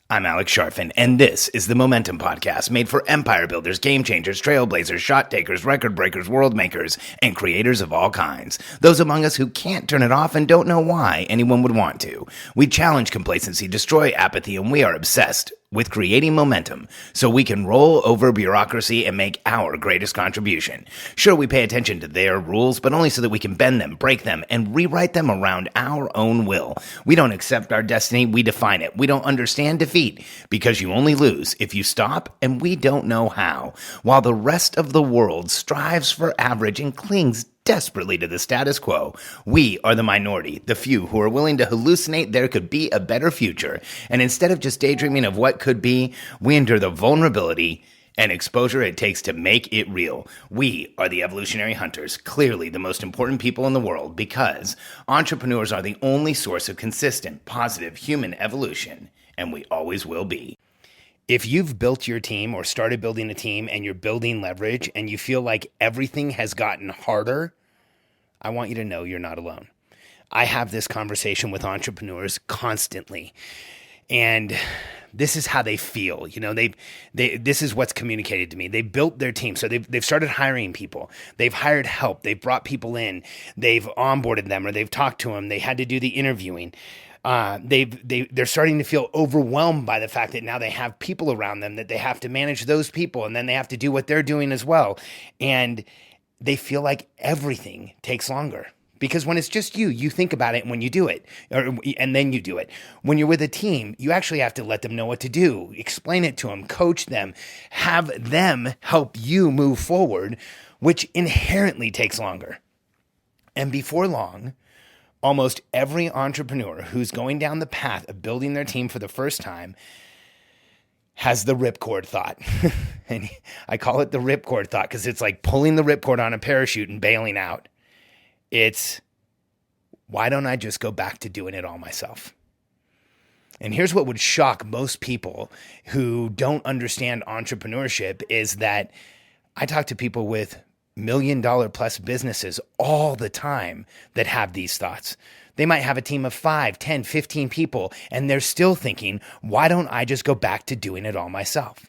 I'm Alex Sharfin, and this is the Momentum Podcast, made for empire builders, game changers, trailblazers, shot takers, record breakers, world makers, and creators of all kinds. Those among us who can't turn it off and don't know why anyone would want to. We challenge complacency, destroy apathy, and we are obsessed with creating momentum so we can roll over bureaucracy and make our greatest contribution. Sure, we pay attention to their rules, but only so that we can bend them, break them, and rewrite them around our own will. We don't accept our destiny, we define it. We don't understand defeat, because you only lose if you stop, and we don't know how. While the rest of the world strives for average and clings desperately to the status quo, we are the minority, the few who are willing to hallucinate there could be a better future. And instead of just daydreaming of what could be, we endure the vulnerability and exposure it takes to make it real. We are the evolutionary hunters, clearly the most important people in the world, because entrepreneurs are the only source of consistent, positive human evolution, and we always will be. If you've built your team or started building a team and you're building leverage and you feel like everything has gotten harder, I want you to know you're not alone. I have this conversation with entrepreneurs constantly, and this is how they feel. You know, this is what's communicated to me. They built their team, so they've started hiring people. They've hired help. They've brought people in. They've onboarded them, or they've talked to them. They had to do the interviewing. They're starting to feel overwhelmed by the fact that now they have people around them, that they have to manage those people, and then they have to do what they're doing as well. And they feel like everything takes longer. Because when it's just you, you think about it when you do it, and then you do it. When you're with a team, you actually have to let them know what to do, explain it to them, coach them, have them help you move forward, which inherently takes longer. And before long, almost every entrepreneur who's going down the path of building their team for the first time has the ripcord thought. And I call it the ripcord thought because it's like pulling the ripcord on a parachute and bailing out. It's, why don't I just go back to doing it all myself? And here's what would shock most people who don't understand entrepreneurship is that I talk to people with $1 million plus businesses all the time that have these thoughts. They might have a team of 5, 10, 15 people, and they're still thinking, why don't I just go back to doing it all myself?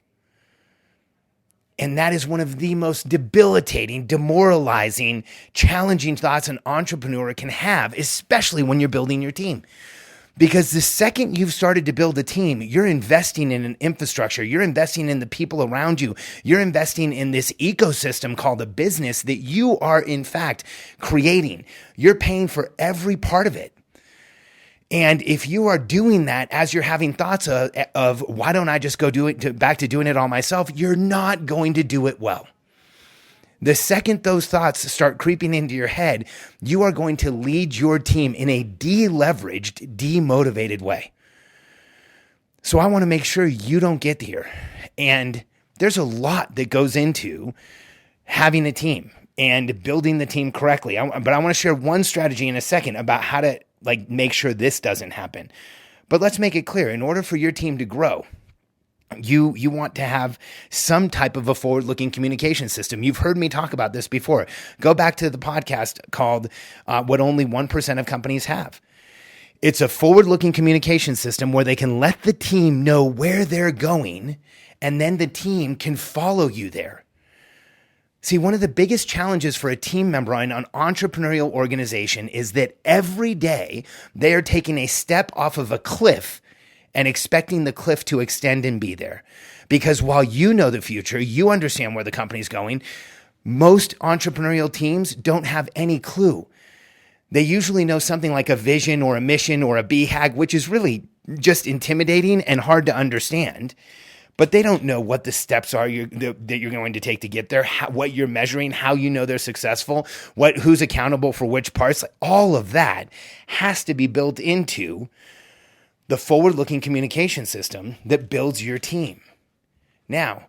And that is one of the most debilitating, demoralizing, challenging thoughts an entrepreneur can have, especially when you're building your team. Because the second you've started to build a team, you're investing in an infrastructure. You're investing in the people around you. You're investing in this ecosystem called a business that you are, in fact, creating. You're paying for every part of it. And if you are doing that as you're having thoughts of why don't I just go back to doing it all myself, you're not going to do it well. The second those thoughts start creeping into your head, you are going to lead your team in a deleveraged, demotivated way. So I want to make sure you don't get here. And there's a lot that goes into having a team and building the team correctly. But I want to share one strategy in a second about how to make sure this doesn't happen. But let's make it clear. In order for your team to grow, you want to have some type of a forward-looking communication system. You've heard me talk about this before. Go back to the podcast called What Only 1% of Companies Have. It's a forward-looking communication system where they can let the team know where they're going, and then the team can follow you there. See, one of the biggest challenges for a team member in an entrepreneurial organization is that every day they are taking a step off of a cliff and expecting the cliff to extend and be there. Because while you know the future, you understand where the company's going, most entrepreneurial teams don't have any clue. They usually know something like a vision or a mission or a BHAG, which is really just intimidating and hard to understand. But they don't know what the steps are that you're going to take to get there, what you're measuring, how you know they're successful, who's accountable for which parts. All of that has to be built into the forward-looking communication system that builds your team. Now,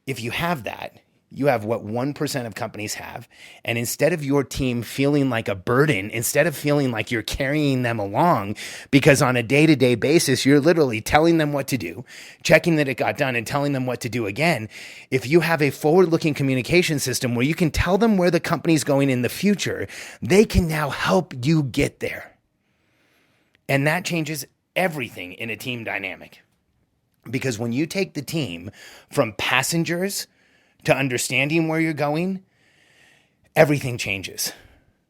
if you have that, you have what 1% of companies have. And instead of your team feeling like a burden, instead of feeling like you're carrying them along, because on a day-to-day basis, you're literally telling them what to do, checking that it got done, and telling them what to do again. If you have a forward-looking communication system where you can tell them where the company's going in the future, they can now help you get there. And that changes everything in a team dynamic. Because when you take the team from passengers to understanding where you're going, everything changes.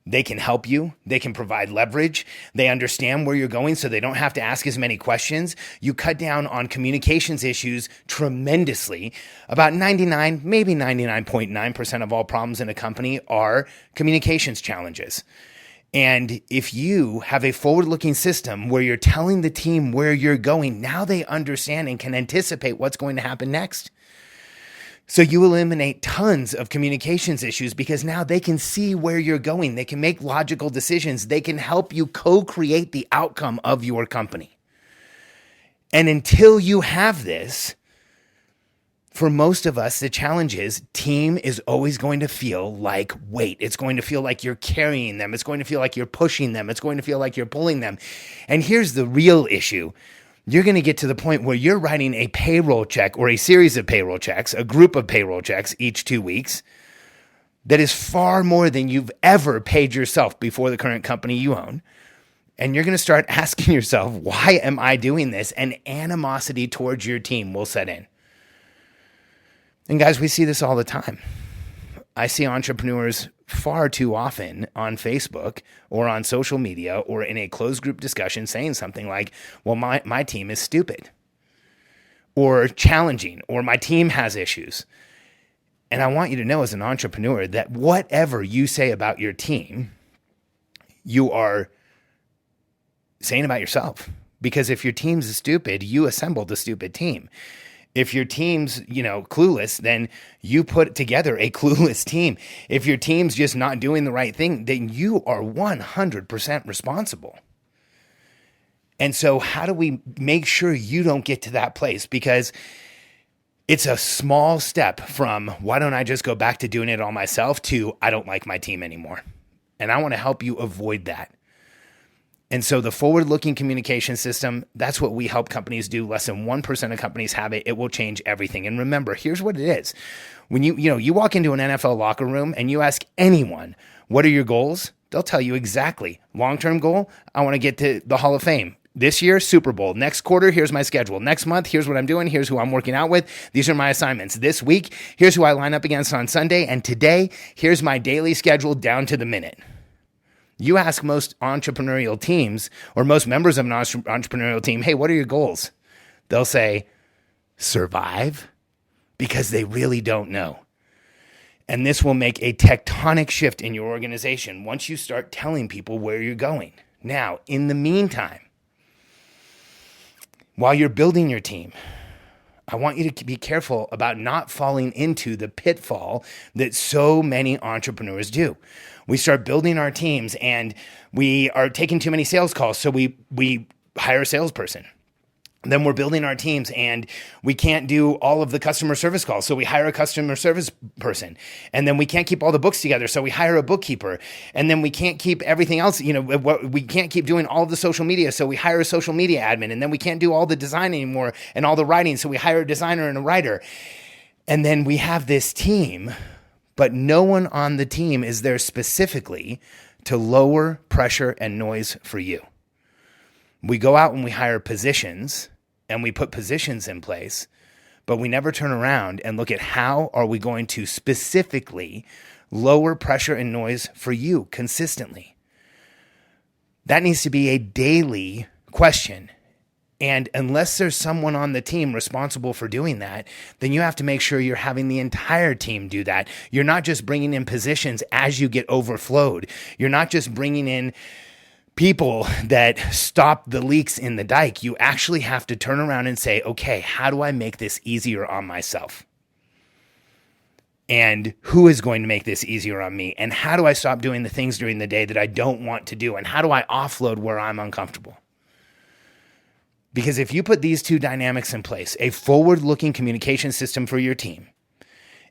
They can help you. They can provide leverage. They understand where you're going so they don't have to ask as many questions. You cut down on communications issues tremendously. About 99, maybe 99.9% of all problems in a company are communications challenges. And if you have a forward-looking system where you're telling the team where you're going, now they understand and can anticipate what's going to happen next. So you eliminate tons of communications issues because now they can see where you're going. They can make logical decisions. They can help you co-create the outcome of your company. And until you have this, for most of us, the challenge is team is always going to feel like weight. It's going to feel like you're carrying them. It's going to feel like you're pushing them. It's going to feel like you're pulling them. And here's the real issue. You're going to get to the point where you're writing a payroll check or a series of payroll checks, a group of payroll checks each 2 weeks that is far more than you've ever paid yourself before the current company you own. And you're going to start asking yourself, why am I doing this? And animosity towards your team will set in. And guys, we see this all the time. I see entrepreneurs far too often on Facebook or on social media or in a closed group discussion saying something like, well, my team is stupid or challenging or my team has issues. And I want you to know as an entrepreneur that whatever you say about your team, you are saying about yourself. Because if your team's stupid, you assembled a stupid team. If your team's, clueless, then you put together a clueless team. If your team's just not doing the right thing, then you are 100% responsible. And so how do we make sure you don't get to that place? Because it's a small step from why don't I just go back to doing it all myself to I don't like my team anymore. And I want to help you avoid that. And so the forward-looking communication system, that's what we help companies do. Less than 1% of companies have it. It will change everything. And remember, here's what it is. When you walk into an NFL locker room and you ask anyone, what are your goals? They'll tell you exactly. Long-term goal, I want to get to the Hall of Fame. This year, Super Bowl. Next quarter, here's my schedule. Next month, here's what I'm doing. Here's who I'm working out with. These are my assignments. This week, here's who I line up against on Sunday. And today, here's my daily schedule down to the minute. You ask most entrepreneurial teams or most members of an entrepreneurial team, hey, what are your goals? They'll say, survive, because they really don't know. And this will make a tectonic shift in your organization once you start telling people where you're going. Now, in the meantime, while you're building your team, I want you to be careful about not falling into the pitfall that so many entrepreneurs do. We start building our teams and we are taking too many sales calls, so we hire a salesperson. Then we're building our teams and we can't do all of the customer service calls, so we hire a customer service person. And then we can't keep all the books together, so we hire a bookkeeper. And then we can't keep everything else, we can't keep doing all of the social media, so we hire a social media admin. And then we can't do all the design anymore and all the writing, so we hire a designer and a writer. And then we have this team, but no one on the team is there specifically to lower pressure and noise for you. We go out and we hire positions and we put positions in place, but we never turn around and look at how are we going to specifically lower pressure and noise for you consistently. That needs to be a daily question. And unless there's someone on the team responsible for doing that, then you have to make sure you're having the entire team do that. You're not just bringing in positions as you get overflowed. You're not just bringing in people that stop the leaks in the dike. You actually have to turn around and say, okay, how do I make this easier on myself? And who is going to make this easier on me? And how do I stop doing the things during the day that I don't want to do? And how do I offload where I'm uncomfortable? Because if you put these two dynamics in place, a forward-looking communication system for your team,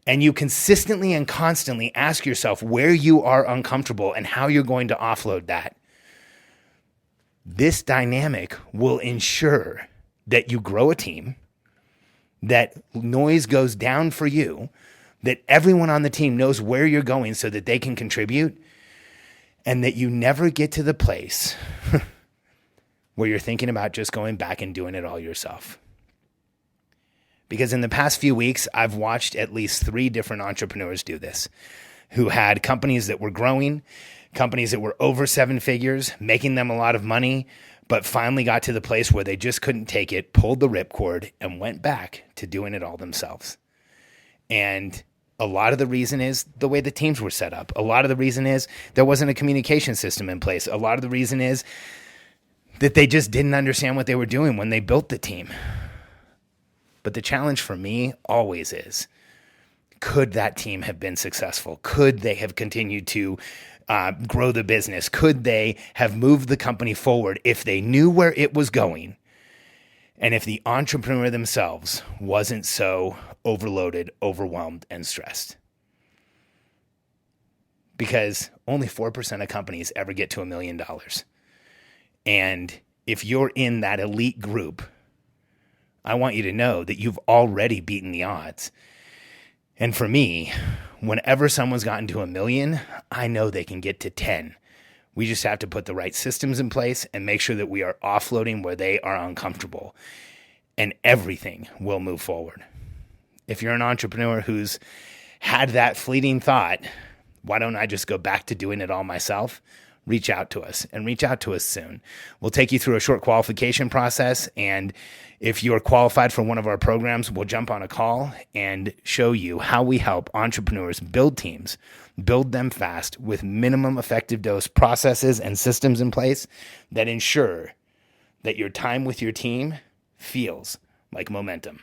and you consistently and constantly ask yourself where you are uncomfortable and how you're going to offload that, this dynamic will ensure that you grow a team, that noise goes down for you, that everyone on the team knows where you're going so that they can contribute, and that you never get to the place where you're thinking about just going back and doing it all yourself. Because in the past few weeks, I've watched at least 3 different entrepreneurs do this, who had companies that were growing, companies that were over 7 figures, making them a lot of money, but finally got to the place where they just couldn't take it, pulled the ripcord, and went back to doing it all themselves. And a lot of the reason is the way the teams were set up. A lot of the reason is there wasn't a communication system in place. A lot of the reason is that they just didn't understand what they were doing when they built the team. But the challenge for me always is, could that team have been successful? Could they have continued to grow the business? Could they have moved the company forward if they knew where it was going? And if the entrepreneur themselves wasn't so overloaded, overwhelmed, and stressed? Because only 4% of companies ever get to $1 million. And if you're in that elite group, I want you to know that you've already beaten the odds. And for me, whenever someone's gotten to 1 million, I know they can get to 10. We just have to put the right systems in place and make sure that we are offloading where they are uncomfortable. And everything will move forward. If you're an entrepreneur who's had that fleeting thought, why don't I just go back to doing it all myself? Reach out to us, and reach out to us soon. We'll take you through a short qualification process, and if you're qualified for one of our programs, we'll jump on a call and show you how we help entrepreneurs build teams, build them fast with minimum effective dose processes and systems in place that ensure that your time with your team feels like momentum.